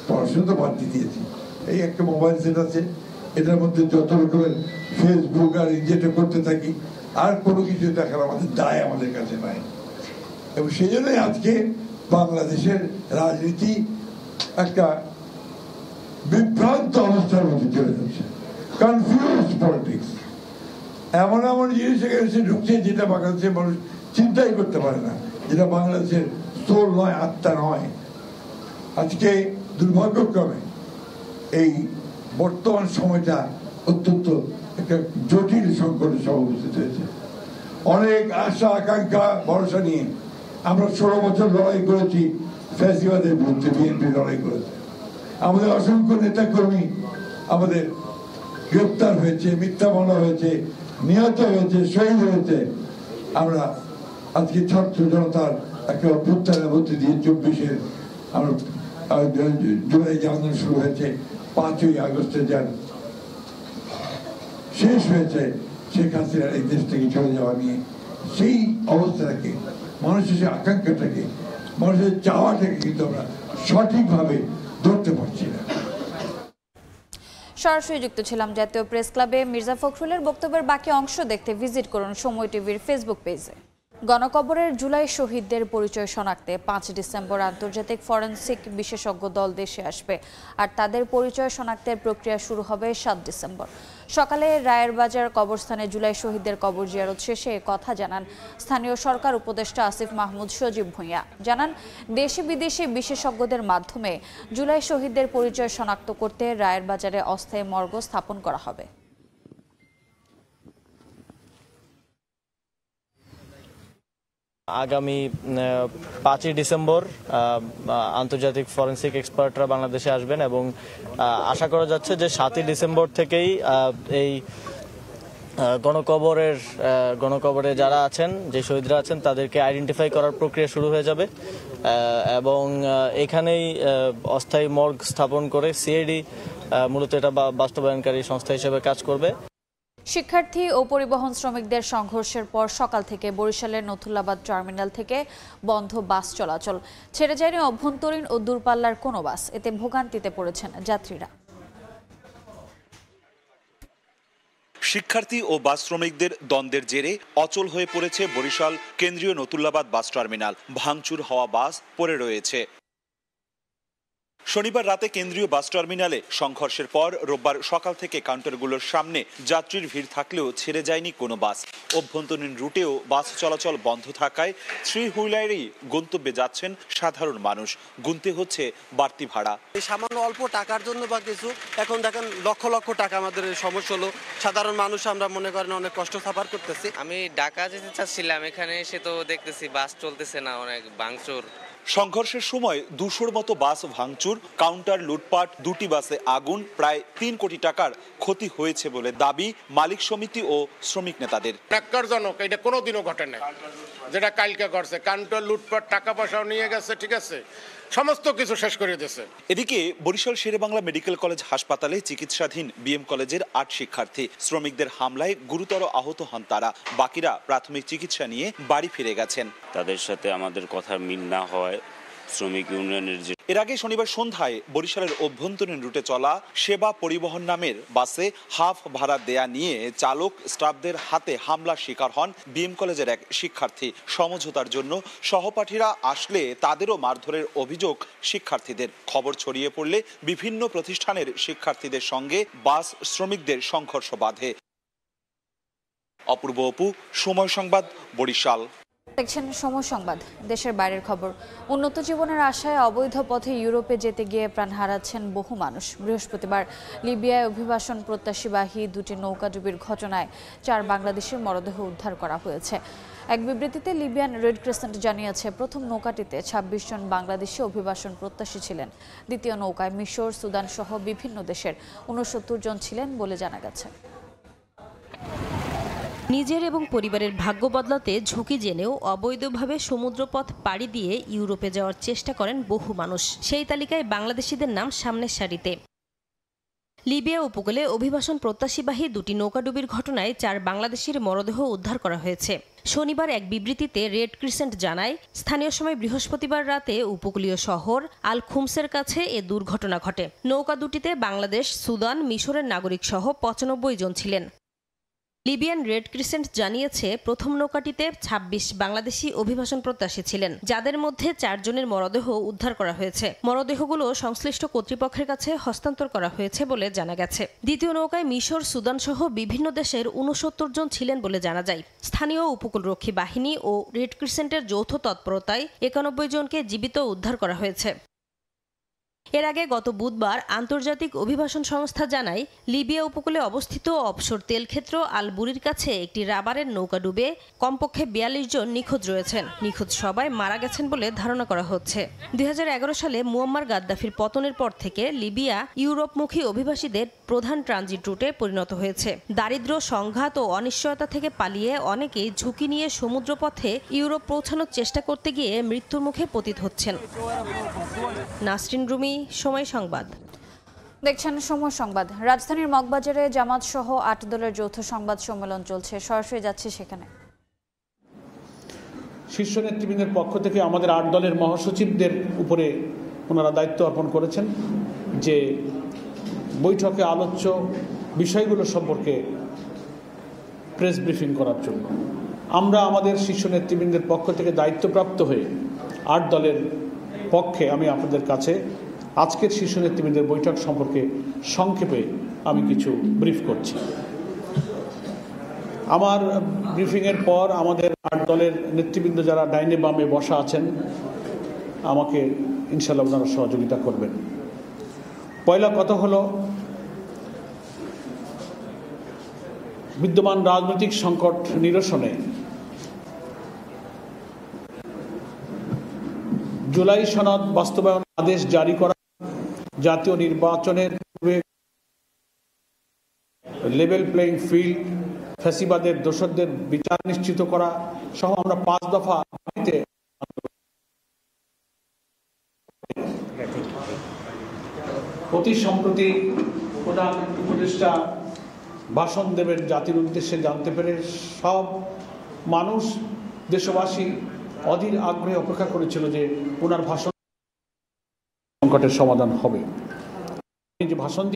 পড়াশোনা তো বাদ দিয়ে দিয়েছি। এই একটা মোবাইল সেট আছে, এটার মধ্যে যত রকমের ফেসবুক আর যেটা করতে থাকি, আর কোনো কিছু দেখার আমাদের দায় আমাদের কাছে নাই। এবং সেই জন্যই আজকে বাংলাদেশের রাজনীতি একটা বিভ্রান্ত অবস্থার মধ্যে চলে যাচ্ছে, কনফিউজ পলিটিক্স। এমন এমন জিনিস এসে ঢুকছে যেটা বাংলাদেশের মানুষ চিন্তাই করতে পারে না, যেটা বাংলাদেশের সোল নয়, আত্মা নয়। আজকে দুর্ভাগ্যক্রমে এই বর্তমান সময়টা অত্যন্ত একটা জটিল সংকটের সঙ্গে উপস্থিত হয়েছে। অনেক আশা আকাঙ্ক্ষা ভরসা নিয়ে আমরা 16 বছর লড়াই করেছি, ফ্যাসিবাদের বিরুদ্ধে বিএনপি লড়াই করেছে। আমাদের অসংখ্য নেতাকর্মী আমাদের গ্রেপ্তার হয়েছে, মিথ্যা মামলা হয়েছে, নিহত হয়েছে, শহীদ হয়েছে। আমরা আজকে ছাত্র জনতার একটা অভ্যুত্থানের মধ্যে দিয়ে 24-এর আমরা জুলাই যে আন্দোলন শুরু হয়েছে, 5ই আগস্টে যার শেষ হয়েছে শেখ হাসিনার এই দেশ থেকে চলে যাওয়া নিয়ে, সেই অবস্থাটাকে, মানুষের সেই আকাঙ্ক্ষাটাকে, মানুষের চাওয়াটাকে কিন্তু আমরা সঠিকভাবে ধরতে পারছি না। সরাসরি যুক্ত ছিলাম জাতীয় প্রেস ক্লাবে। মির্জা ফখরুলের বক্তব্যের বাকি অংশ দেখতে ভিজিট করুন সময় টিভির ফেসবুক পেজে। গণকবরের জুলাই শহীদদের পরিচয় শনাক্তে 5 ডিসেম্বর আন্তর্জাতিক ফরেনসিক বিশেষজ্ঞ দল দেশে আসবে, আর তাদের পরিচয় শনাক্তের প্রক্রিয়া শুরু হবে 7 ডিসেম্বর সকালে। রায়ের বাজার কবরস্থানে জুলাই শহীদদের কবর জিয়ারত শেষে কথা জানান স্থানীয় সরকার উপদেষ্টা আসিফ মাহমুদ সজীব ভূঁইয়া। জানান, দেশে বিদেশে বিশেষজ্ঞদের মাধ্যমে জুলাই শহীদদের পরিচয় শনাক্ত করতে রায়ের বাজারে অস্থায়ী মর্গ স্থাপন করা হবে। আগামী 5ই ডিসেম্বর আন্তর্জাতিক ফরেনসিক এক্সপার্টরা বাংলাদেশে আসবেন এবং আশা করা যাচ্ছে যে 7ই ডিসেম্বর থেকেই এই গণকবরে যারা আছেন, যে শহীদরা আছেন, তাদেরকে আইডেন্টিফাই করার প্রক্রিয়া শুরু হয়ে যাবে এবং এখানেই অস্থায়ী মর্গ স্থাপন করে সিআইডি মূলত এটা বাস্তবায়নকারী সংস্থা হিসেবে কাজ করবে। শিক্ষার্থী ও পরিবহন শ্রমিকদের সংঘর্ষের পর সকাল থেকে বরিশালের নথুল্লাবাদ টার্মিনাল থেকে বন্ধ বাস চলাচল। ছেড়ে যায়নি অভ্যন্তরীণ ও দূরপাল্লার কোনো বাস। এতে ভোগান্তিতে পড়েছেন যাত্রীরা। শিক্ষার্থী ও বাস শ্রমিকদের দ্বন্দ্বের জেরে অচল হয়ে পড়েছে বরিশাল কেন্দ্রীয় নথুল্লাবাদ বাস টার্মিনাল। ভাঙচুর হওয়া বাস পড়ে রয়েছে। শনিবার রাতে কেন্দ্রীয় বাস টার্মিনালে সংঘর্ষের পর রোববার সকাল থেকে কাউন্টারগুলোর সামনে যাত্রীর ভিড় থাকলেও ছেড়ে যায়নি কোনো বাস। অভ্যন্তরীণ রুটেও বাস চলাচল বন্ধ থাকায় থ্রি হুইলারেই গন্তব্যে যাচ্ছেন সাধারণ মানুষ। গুনতে হচ্ছে বাড়তি ভাড়া। সামান্য অল্প টাকার জন্য বা কিছু, এখন দেখেন লক্ষ লক্ষ টাকা আমাদের সমস্যা হলো। সাধারণ মানুষ আমরা মনে করেন অনেক কষ্ট সাফার করতেছি। আমি ঢাকা যেতে চাচ্ছিলাম, এখানে এসে তো দেখতেছি বাস চলতেছে না, অনেক ভাঙচুর। সংঘর্ষের সময় 200-র মতো বাস ভাঙচুর, কাউন্টার লুটপাট, 2টি বাসে আগুন, প্রায় 3 কোটি টাকার ক্ষতি হয়েছে বলে দাবি মালিক সমিতি ও শ্রমিক নেতাদের। ন্যাক্কারজনক, এটা কোনোদিনও ঘটে না যেটা কালকে ঘটছে। কাউন্টার লুটপাট, টাকা পয়সাও নিয়ে গেছে, ঠিক আছে, সমস্ত কিছু শেষ করে দিয়েছে। এদিকে বরিশাল শেরেবাংলা মেডিকেল কলেজ হাসপাতালে চিকিৎসাধীন বিএম কলেজের 8 শিক্ষার্থী। শ্রমিকদের হামলায় গুরুতর আহত হন তারা। বাকিরা প্রাথমিক চিকিৎসা নিয়ে বাড়ি ফিরে গেছেন। তাদের সাথে আমাদের কথা মিল না হয় শ্রমিক ইউনিয়নের যে এর আগে শনিবার সন্ধ্যায় বরিশালের অভ্যন্তরীণ রুটে চলা সেবা পরিবহন নামের বাসে হাফ ভাড়া দেয়া নিয়ে চালক স্টাফদের হাতে হামলার শিকার হন বিএম কলেজের এক শিক্ষার্থী। সমঝোতার জন্য সহপাঠীরা আসলে তাদেরও মারধরের অভিযোগ শিক্ষার্থীদের। খবর ছড়িয়ে পড়লে বিভিন্ন প্রতিষ্ঠানের শিক্ষার্থীদের সঙ্গে বাস শ্রমিকদের সংঘর্ষ বাধে। অপূর্ব অপু, সময় সংবাদ, বরিশাল। দেখছেন সময় সংবাদ। দেশের বাইরের খবর। উন্নত জীবনের আশায় অবৈধ পথে ইউরোপে যেতে গিয়ে প্রাণ হারাচ্ছেন বহু মানুষ। বৃহস্পতিবার লিবিয়ায় অভিবাসন প্রত্যাশীবাহী 2টি নৌকাডুবির ঘটনায় 4 বাংলাদেশের মরদেহ উদ্ধার করা হয়েছে। এক বিবৃতিতে লিবিয়ান রেড ক্রিসেন্ট জানিয়েছে, প্রথম নৌকাটিতে 26 জন বাংলাদেশি অভিবাসন প্রত্যাশী ছিলেন। দ্বিতীয় নৌকায় মিশর, সুদান সহ বিভিন্ন দেশের 69 জন ছিলেন বলে জানা গেছে। নিজের এবং পরিবারের ভাগ্য বদলাতে ঝুঁকি জেনেও অবৈধভাবে সমুদ্রপথ পাড়ি দিয়ে ইউরোপে যাওয়ার চেষ্টা করেন বহু মানুষ। সেই তালিকায় বাংলাদেশিদের নাম সামনের সারিতে। লিবিয়া উপকূলে অভিবাসন প্রত্যাশীবাহী 2টি নৌকাডুবির ঘটনায় 4 বাংলাদেশির মরদেহ উদ্ধার করা হয়েছে। শনিবার এক বিবৃতিতে রেড ক্রিসেন্ট জানায়, স্থানীয় সময় বৃহস্পতিবার রাতে উপকূলীয় শহর আল খুমসের কাছে এ দুর্ঘটনা ঘটে। নৌকা দুটিতে বাংলাদেশ, সুদান, মিশরের নাগরিক সহ 95 জন ছিলেন। লিবিয়ান রেড ক্রিসেন্ট জানিয়েছে, প্রথম নৌকাটিতে 26 বাংলাদেশি অভিবাসন প্রত্যাশী ছিলেন, যাদের মধ্যে 4 জনের মরদেহ উদ্ধার করা হয়েছে। মরদেহগুলো সংশ্লিষ্ট কর্তৃপক্ষের কাছে হস্তান্তর করা হয়েছে বলে জানা গেছে। দ্বিতীয় নৌকায় মিশর, সুদান সহ বিভিন্ন দেশের 69 জন ছিলেন বলে জানা যায়। স্থানীয় উপকূলরক্ষী বাহিনী ও রেড ক্রিসেন্টের যৌথ তৎপরতায় 91 জনকে জীবিত উদ্ধার করা হয়েছে। এর আগে গত বুধবার আন্তর্জাতিক অভিবাসন সংস্থা জানায়, লিবিয়া উপকূলে অবস্থিত অবসর তেলক্ষেত্র আল বুরির কাছে একটি রাবারের নৌকা ডুবে কমপক্ষে 42 জন নিখোঁজ রয়েছেন। নিখোঁজ সবাই মারা গেছেন বলে ধারণা করা হচ্ছে। 2011 সালে মুয়াম্মার গাদ্দাফির পতনের পর থেকে লিবিয়া ইউরোপমুখী অভিবাসীদের প্রধান ট্রানজিট রুটে পরিণত হয়েছে। দারিদ্র্য, সংঘাত ও অনিশ্চয়তা থেকে পালিয়ে অনেকেই ঝুঁকি নিয়ে সমুদ্রপথে ইউরোপ পৌঁছানোর চেষ্টা করতে গিয়ে মৃত্যুর মুখে পতিত হচ্ছেন। নাসরিন রুমি, সময় সংবাদ। দেখছেন সময় সংবাদ। রাজধানীর মগবাজারে জামাত সহ 8 দলের যৌথ সংবাদ সম্মেলন চলছে। সরাসরি যাচ্ছে সেখানে। শীর্ষ নেতৃবৃন্দের পক্ষ থেকে আমাদের 8 দলের মহাসচিবদের উপরে ওনারা দায়িত্ব অর্পণ করেছেন যে বৈঠকে আলোচ্য বিষয়গুলো সম্পর্কে প্রেস ব্রিফিং করার জন্য। আমরা আমাদের শীর্ষ নেতৃবৃন্দের পক্ষ থেকে দায়িত্বপ্রাপ্ত হয়ে 8 দলের পক্ষে আমি আপনাদের কাছে আজকের শীর্ষ নেতৃবৃন্দের বৈঠক সম্পর্কে সংক্ষেপে আমি কিছু ব্রিফ করছি। আমার ব্রিফিংয়ের পর আমাদের 8 দলের নেতৃবৃন্দ যারা ডাইনে বামে বসা আছেন, আমাকে ইনশাআল্লাহ ওনারা সহযোগিতা করবেন। পয়লা কথা হলো, বিদ্যমান রাজনৈতিক সংকট নিরসনে জুলাই সনদ বাস্তবায়ন আদেশ জারি করা, জাতীয় নির্বাচনের পূর্বে লেভেল প্লেইং ফিল্ড, ফ্যাসিবাদের দোষরদের বিচার নিশ্চিত করা সহ আমরা 5 দফা দাবিতে অতি সম্প্রতি প্রধান উপদেষ্টা ভাষণ দেবেন জাতির উদ্দেশ্যে জানতে পেরে সব মানুষ দেশবাসী অধীর আগ্রহে অপেক্ষা করেছিল যে ওনার ভাষণ সংকটের সমাধান হবে। যে ভাষণ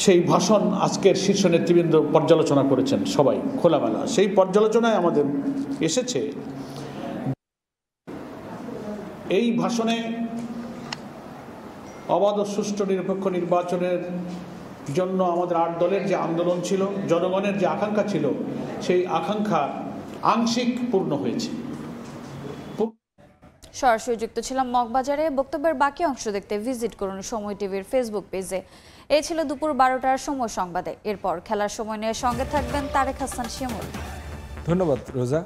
সেই ভাষণ আজকের শীর্ষ নেতৃবৃন্দ পর্যালোচনা করেছেন সবাই খোলামেলা। সেই পর্যালোচনায় আমাদের এসেছে এই ভাষণে অবাধ ও সুষ্ঠু নিরপেক্ষ নির্বাচনের জন্য আমাদের 8 দলের যে আন্দোলন ছিল, জনগণের যে আকাঙ্ক্ষা ছিল, সেই আকাঙ্ক্ষা আংশিক পূর্ণ হয়েছে। সরাসরি যুক্ত ছিলাম মগবাজারে। বক্তব্যের বাকি অংশ দেখতে ভিজিট করুন সময় টিভির ফেসবুক পেজে। এই ছিল দুপুর 12টার সময় সংবাদে। এরপর খেলার সময় নিয়ে সঙ্গে থাকবেন তারেক হাসান শিমুল। ধন্যবাদ রোজা।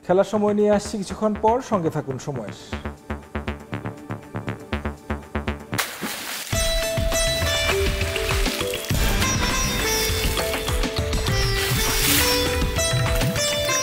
খেলার সময় নিয়ে আসছি কিছুক্ষণ পর, সঙ্গে থাকুন সময়।